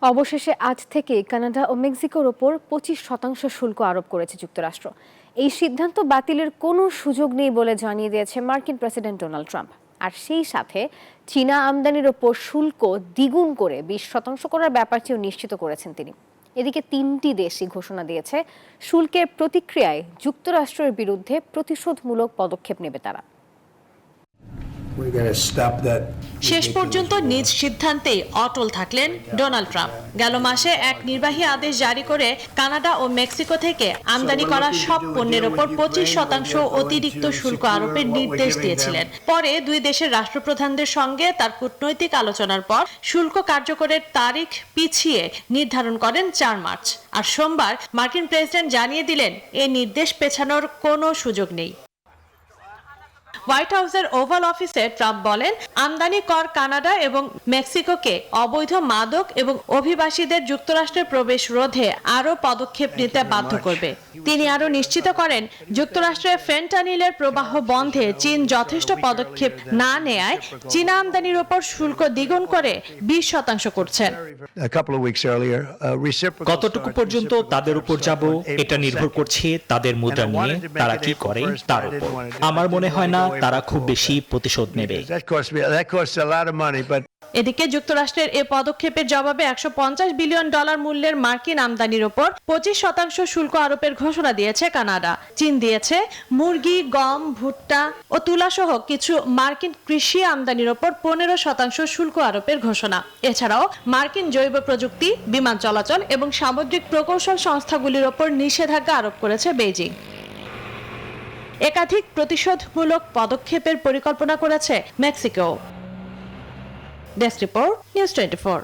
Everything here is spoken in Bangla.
অবশেষে আজ থেকে কানাডা ও মেক্সিকোর ওপর 25% শুল্ক আরোপ করেছে যুক্তরাষ্ট্র। এই সিদ্ধান্ত বাতিলের কোনো সুযোগ নেই বলে জানিয়ে দিয়েছে মার্কিন প্রেসিডেন্ট ডোনাল্ড ট্রাম্প। আর সেই সাথে চীনা আমদানির ওপর শুল্ক দ্বিগুণ করে 20% করার ব্যাপারটিও নিশ্চিত করেছেন তিনি। এদিকে তিনটি দেশই ঘোষণা দিয়েছে শুল্কের প্রতিক্রিয়ায় যুক্তরাষ্ট্রের বিরুদ্ধে প্রতিশোধমূলক পদক্ষেপ নেবে তারা। শেষ পর্যন্ত নিজ সিদ্ধান্তে অটল থাকলেন ডোনাল্ড ট্রাম্প। গেল মাসে এক নির্বাহী আদেশ জারি করে কানাডা ও মেক্সিকো থেকে আমদানি করা সব পণ্যের ওপর 25% অতিরিক্ত শুল্ক আরোপের নির্দেশ দিয়েছিলেন। পরে দুই দেশের রাষ্ট্রপ্রধানদের সঙ্গে তার কূটনৈতিক আলোচনার পর শুল্ক কার্যকরের তারিখ পিছিয়ে নির্ধারণ করেন 4 মার্চ। আর সোমবার মার্কিন প্রেসিডেন্ট জানিয়ে দিলেন এই নির্দেশ পেছানোর কোনো সুযোগ নেই। হোয়াইট হাউসের ওভাল অফিসে ট্রাম্প বলেন, আমদানি কর কানাডা এবং মেক্সিকোকে অবৈধ মাদক এবং অভিবাসীদের যুক্তরাষ্ট্রে প্রবেশ রোধে আরও পদক্ষেপ নিতে বাধ্য করবে। তিনি আরও নিশ্চিত করেন, যুক্তরাষ্ট্রে ফেন্টানিলের প্রবাহ বন্ধে চীন যথেষ্ট পদক্ষেপ না নেয়ায় চীনা আমদানির ওপর শুল্ক দ্বিগুণ করে 20% করছেন। কতটুকু পর্যন্ত তাদের উপর যাব এটা নির্ভর করছে তাদের মুদ্রা নিয়ে তারা কি করে তার উপর। আমার মনে হয় না তারা খুব বেশি প্রতিশোধ নেবে। এদিকে যুক্তরাষ্ট্রের এ পদক্ষেপের জবাবে $150 বিলিয়ন মূল্যের মার্কিন আমদানির ওপর 25% শুল্ক আরোপের ঘোষণা দিয়েছে কানাডা। চীন দিয়েছে মুরগি, গম, ভুট্টা ও তুলা সহ কিছু মার্কিন কৃষি আমদানির ওপর 15% শুল্ক আরোপের ঘোষণা। এছাড়াও মার্কিন জৈব প্রযুক্তি, বিমান চলাচল এবং সামুদ্রিক প্রকৌশল সংস্থাগুলির ওপর নিষেধাজ্ঞা আরোপ করেছে বেইজিং। একাধিক প্রতিশোধমূলক পদক্ষেপের পরিকল্পনা করেছে মেক্সিকো। Desk report, news 24।